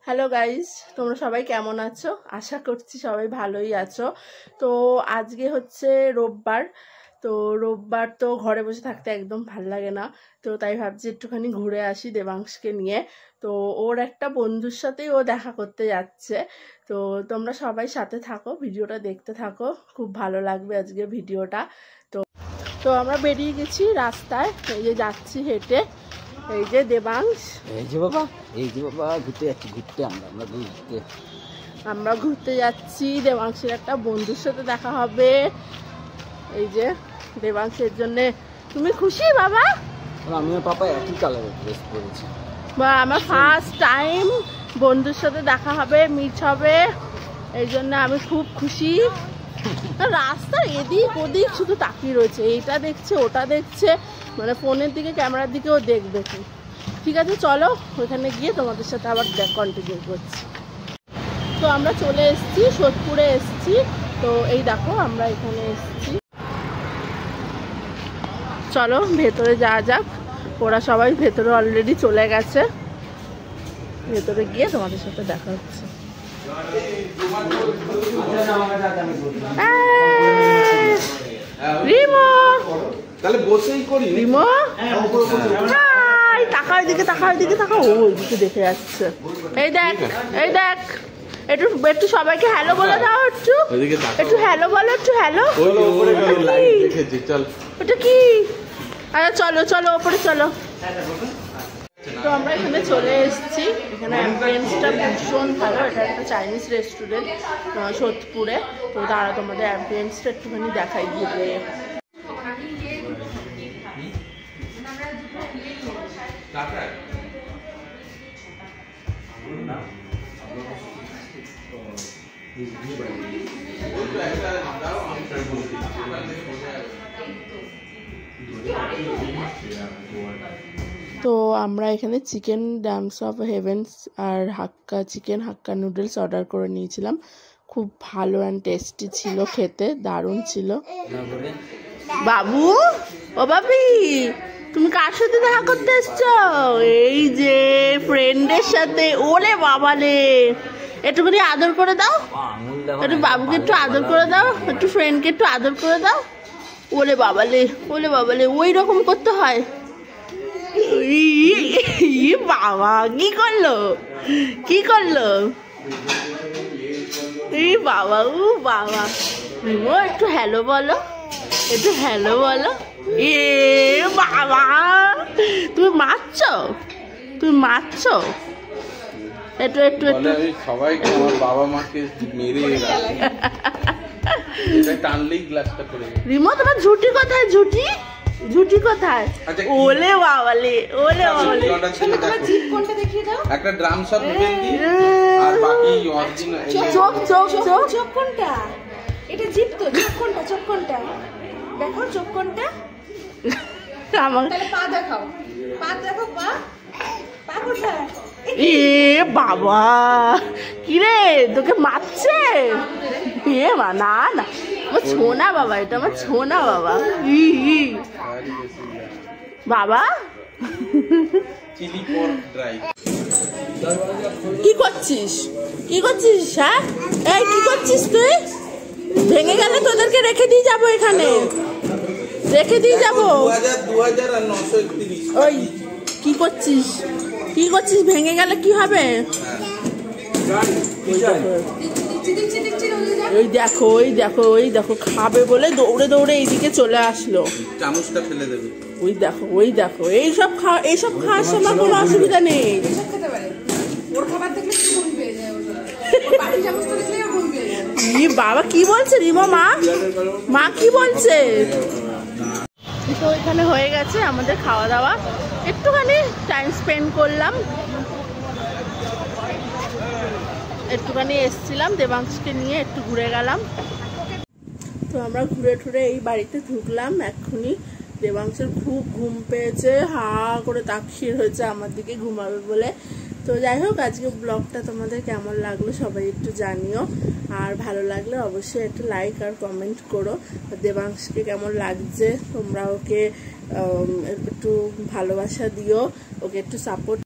Hello guys, তোমরা সবাই কেমন আছো? আশা করছি সবাই ভালোই আছো। তো আজকে হচ্ছে রোববার। তো রোববার তো ঘরে বসে থাকতে একদম ভাল লাগে না। তো তাই ভাবছি একটুখানি ঘুরে আসি দেবাংশকে নিয়ে। তো ওর একটা বন্ধুর সাথেই ও দেখা করতে যাচ্ছে। তো তোমরা সবাই সাথে থাকো, ভিডিওটা দেখতে থাকো, খুব ভালো লাগবে আজকে ভিডিওটা। তো আমরা বেরিয়ে গেছি রাস্তায়, এই যে যাচ্ছি হেঁটে। এই যে দেবাংশ, এই যে বাবা ঘুরতে যাচ্ছি, আমরা ঘুরতে যাচ্ছি। দেবাংশের একটা বন্ধুর সাথে দেখা হবে। এই যে দেবাংশের জন্য তুমি খুশি বাবা? আমি আর পাপা একই কালারের ড্রেস পরেছি। বা আমার ফার্স্ট টাইম বন্ধুর সাথে দেখা হবে, মিট হবে, এই জন্য আমি খুব খুশি। রাস্তা এদিক ওদিক শুধু তাকিয়ে রয়েছে, এইটা দেখছে ওটা দেখছে, মানে ফোনের দিকে ক্যামেরার দিকেও দেখবে কি। ঠিক আছে, চলো ওখানে গিয়ে তোমাদের সাথে আবার কন্টিনিউ করছি। তো আমরা চলে এসেছি, সোদপুরে এসেছি। তো এই দেখো আমরা এখানে এসেছি। চলো ভেতরে যাওয়া যাক। ওরা সবাই ভেতরে অলরেডি চলে গেছে। ভেতরে গিয়ে তোমাদের সাথে দেখা হচ্ছে। রিমো, তাহলে বসেই করি। রিমো টাকা ওইদিকে, টাকা ওইদিকে, টাকা ওইদিকে দেখে যাচ্ছে। এই দেখ, এই দেখ, একটু একটু সবাইকে হ্যালো বলে দাও। একটু একটু হ্যালো বলো, একটু হ্যালো। ওটা কি? আচ্ছা চলো চলো ওপরে চলো। তো আমরা এখানে চলে এসেছি। এখানে অ্যাম্বিয়েন্সটা ভীষণ ভালো। এটা একটা চাইনিজ রেস্টুরেন্ট সোদপুরে। তো তারা তোমাদের অ্যাম্বিয়েন্সটা একটুখানি দেখাই দিবে। তো আমরা এখানে চিকেন ডান্স অফ হেভেন্স আর hakka chicken hakka noodles order করে নিয়েছিলাম। খুব ভালো অ্যান্ড টেস্টি ছিল, খেতে দারুণ ছিল। বাবু, ও বাবি, তুমি কার সাথে দেখা করতে এসছো? এই যে ফ্রেন্ডের সাথে। ওরে বাবালে, একটুখানি আদর করে দাও, একটু বাবুকে একটু আদর করে দাও, একটু ফ্রেন্ডকে একটু আদর করে দাও। ওরে বাবালে, ওরে বাবালে, ওই রকম করতে হয়। বাবা কি করলো, কি করলো? বাবা, ও বাবা, ও একটু হ্যালো বলো, একটু হ্যালো বলো। এ বাবা, তুমি মারছো, তুমি মারছো। একটু একটু একটু সবাইকে আমার বাবা মাকে মেরে টানলেই গ্লাসটা পড়ে যাবে। রিমো, তোমার ঝুটি কোথায়? ঝুটি ঝুটি কোথায়? ওলে বাবালে, ওলে বাবালে। জিপ কোনটা দেখিয়ে দাও। একটা ড্রাম শট নেবেন দি, আর বাকি অরিজিনাল চোখ চোখ চোখ চোখ কোনটা? এটা জিপ তো। চোখ কোনটা? চোখ কোনটা? দেখো চোখ কোনটা। আমার তাহলে পা দেখাও, পা দেখো, পা পা কোথায়? এ বাবা, কিরে তোকে মারছে? এ মা, না না, আমার ছোনা বাবা, এটা আমার ছোনা বাবা। বাবা চিলি পর্ক ড্রাই। কি করছিস, কি করছিস? হ্যাঁ, এই কি করছিস তুই? ভেঙে গেলে তোদেরকে রেখে দিয়ে যাবো, এখানে রেখে দিয়ে যাবো। 2000 আর 931। ওই কি করছিস, কি করছিস? ভেঙে গেলে কি হবে? ওই দেখো, ওই দেখো, ওই দেখো, খাবে বলে দৌড়ে দৌড়ে এইদিকে চলে আসলো। চামচটা ফেলে দেবে। ওই দেখো, ওই দেখো, এইসব খাওয়ার সময় কোনো অসুবিধা নেই। বাবা কি বলছে রিমো? মা কি বলছে? তো এখানে হয়ে গেছে আমাদের খাওয়া দাওয়া। একটুখানি টাইম স্পেন্ড করলাম, একটুখানি এসছিলাম দেবাংশকে নিয়ে, একটু ঘুরে গেলাম। তো আমরা ঘুরে টুরে এই বাড়িতে ঢুকলাম এক্ষুনি। দেবাংশের খুব ঘুম পেয়েছে, হা করে তাকিয়ে রয়েছে আমার দিকে ঘুমাবে বলে। তো যাই হোক, আজকে ব্লগটা তোমাদের কেমন লাগলো সবাই একটু জানিও। আর ভালো লাগলে অবশ্যই একটু লাইক আর কমেন্ট করো। দেবাংশকে কেমন লাগছে তোমরা ওকে একটু ভালোবাসা দিও, ওকে একটু সাপোর্ট